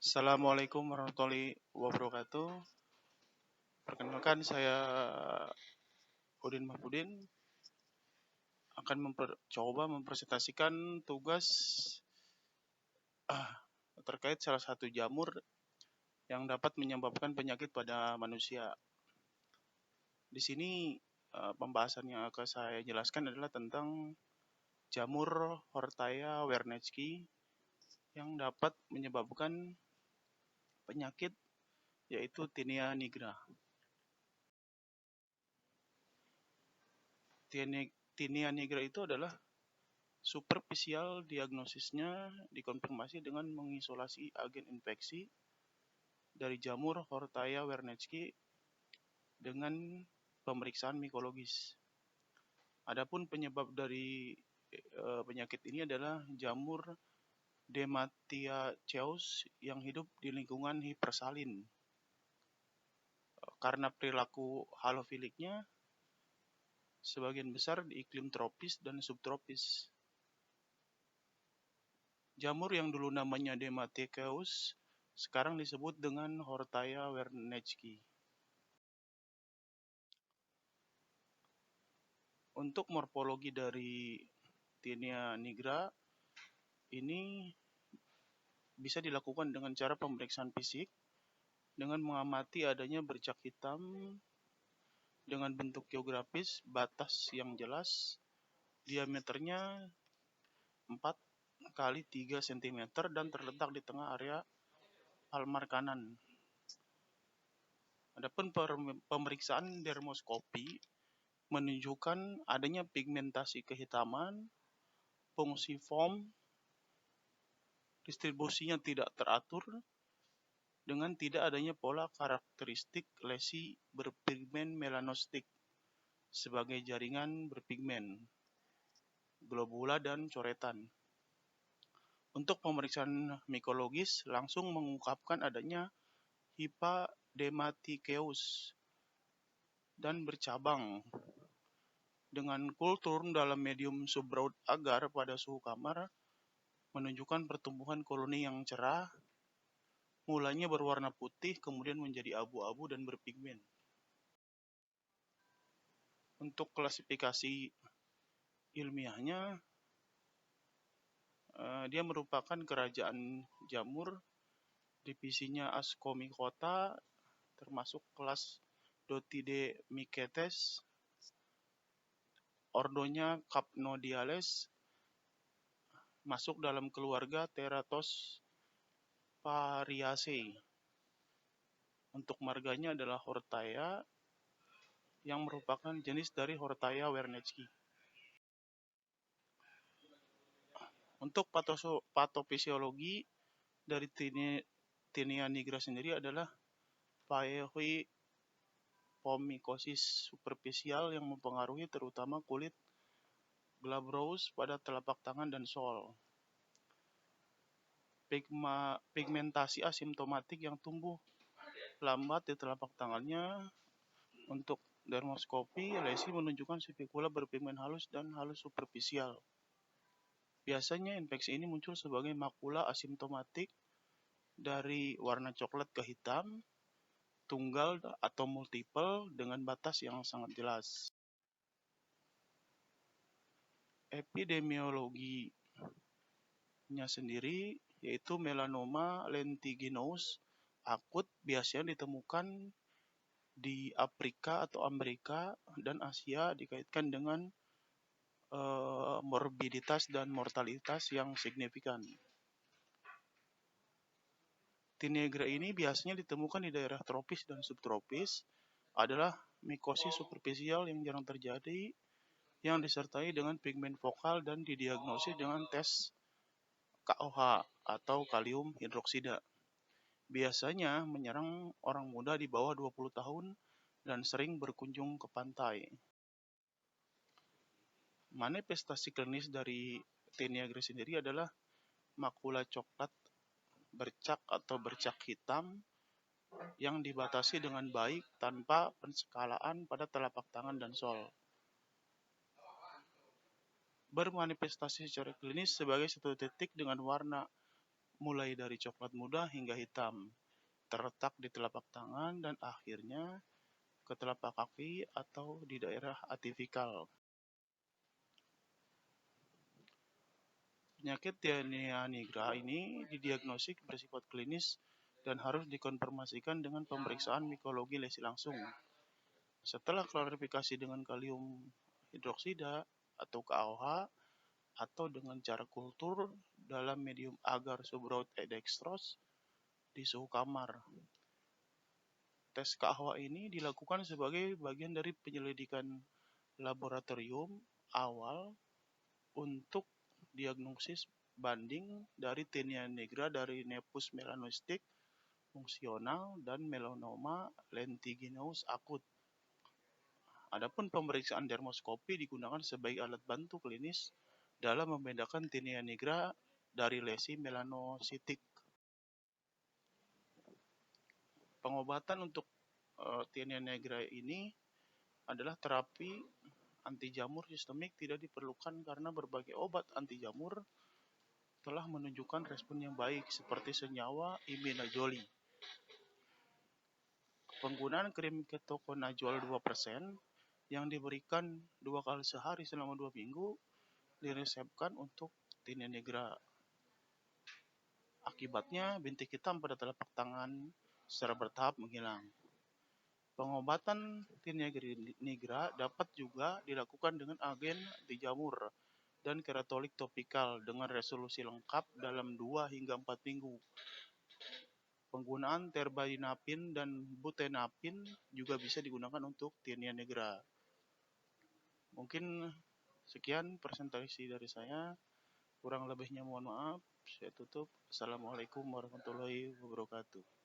Assalamualaikum warahmatullahi wabarakatuh. Perkenalkan, saya Udin Mahmudin akan coba mempresentasikan tugas terkait salah satu jamur yang dapat menyebabkan penyakit pada manusia. Di sini pembahasan yang akan saya jelaskan adalah tentang jamur Hortaya wernicki yang dapat menyebabkan penyakit, yaitu Tinea nigra. Tinea nigra itu adalah superficial diagnosisnya dikonfirmasi dengan mengisolasi agen infeksi dari jamur Hortaya wernicki dengan pemeriksaan mikologis. Adapun penyebab dari penyakit ini adalah jamur Dematiaceae yang hidup di lingkungan hipersalin. Karena perilaku halofiliknya, sebagian besar di iklim tropis dan subtropis. Jamur yang dulu namanya Dematiaceae sekarang disebut dengan Hortaya wernicki. Untuk morfologi dari Tinea nigra ini bisa dilakukan dengan cara pemeriksaan fisik dengan mengamati adanya bercak hitam dengan bentuk geografis, batas yang jelas, diameternya 4 kali 3 cm dan terletak di tengah area palmar kanan. Adapun pemeriksaan dermoskopi menunjukkan adanya pigmentasi kehitaman, fungsi foam, distribusinya tidak teratur, dengan tidak adanya pola karakteristik lesi berpigmen melanostik sebagai jaringan berpigmen, globula, dan coretan. Untuk pemeriksaan mikologis langsung mengungkapkan adanya Hypadematikeus dan bercabang dengan kultur dalam medium subraut agar pada suhu kamar menunjukkan pertumbuhan koloni yang cerah, mulanya berwarna putih kemudian menjadi abu-abu dan berpigmen. Untuk klasifikasi ilmiahnya, dia merupakan kerajaan jamur, divisinya Ascomycota, termasuk kelas Dotydemycetes, ordonya Capnodiales, masuk dalam keluarga Teratosphaeriaceae. Untuk marganya adalah Hortaya, yang merupakan jenis dari Hortaya wernicki. Untuk patofisiologi dari Tinea nigra sendiri adalah phaeohyphomycosis superficial yang mempengaruhi terutama kulit glabrous pada telapak tangan dan sol. Pigmentasi asimptomatik yang tumbuh lambat di telapak tangannya. Untuk dermoskopi, lesi menunjukkan spikula berpigmen halus dan halus superficial. Biasanya infeksi ini muncul sebagai makula asimptomatik dari warna coklat ke hitam, tunggal atau multiple dengan batas yang sangat jelas. Epidemiologinya sendiri yaitu melanoma lentiginous akut biasanya ditemukan di Afrika atau Amerika dan Asia, dikaitkan dengan morbiditas dan mortalitas yang signifikan. Tinea nigra ini biasanya ditemukan di daerah tropis dan subtropis, adalah mikosis superficial yang jarang terjadi, yang disertai dengan pigmen vokal dan didiagnosis dengan tes KOH atau kalium hidroksida. Biasanya menyerang orang muda di bawah 20 tahun dan sering berkunjung ke pantai. Manifestasi klinis dari Tinea nigra sendiri adalah makula coklat bercak atau bercak hitam yang dibatasi dengan baik tanpa penskalaan pada telapak tangan dan sol. Bermanifestasi secara klinis sebagai satu titik dengan warna mulai dari coklat muda hingga hitam, terletak di telapak tangan dan akhirnya ke telapak kaki atau di daerah atipikal. Penyakit Tinea nigra ini didiagnosis bersifat klinis dan harus dikonfirmasikan dengan pemeriksaan mikologi lesi langsung. Setelah klarifikasi dengan kalium hidroksida atau KOH atau dengan cara kultur dalam medium agar subrowed dextrose di suhu kamar. Tes KOH ini dilakukan sebagai bagian dari penyelidikan laboratorium awal untuk diagnosis banding dari Tinea nigra dari Nepus melanocytic fungsional dan melanoma lentiginous akut. Adapun pemeriksaan dermoskopi digunakan sebagai alat bantu klinis dalam membedakan Tinea nigra dari lesi melanositik. Pengobatan untuk Tinea nigra ini adalah terapi anti jamur sistemik tidak diperlukan karena berbagai obat anti jamur telah menunjukkan respon yang baik seperti senyawa imidazole. Penggunaan krim ketoconazole 2% yang diberikan 2 kali sehari selama 2 minggu diresepkan untuk Tinea nigra. Akibatnya bintik hitam pada telapak tangan secara bertahap menghilang. Pengobatan Tinea nigra dapat juga dilakukan dengan agen anti jamur dan keratolik topikal dengan resolusi lengkap dalam 2 hingga 4 minggu. Penggunaan terbinafin dan butenafin juga bisa digunakan untuk Tinea nigra. Mungkin sekian presentasi dari saya. Kurang lebihnya mohon maaf. Saya tutup. Assalamualaikum warahmatullahi wabarakatuh.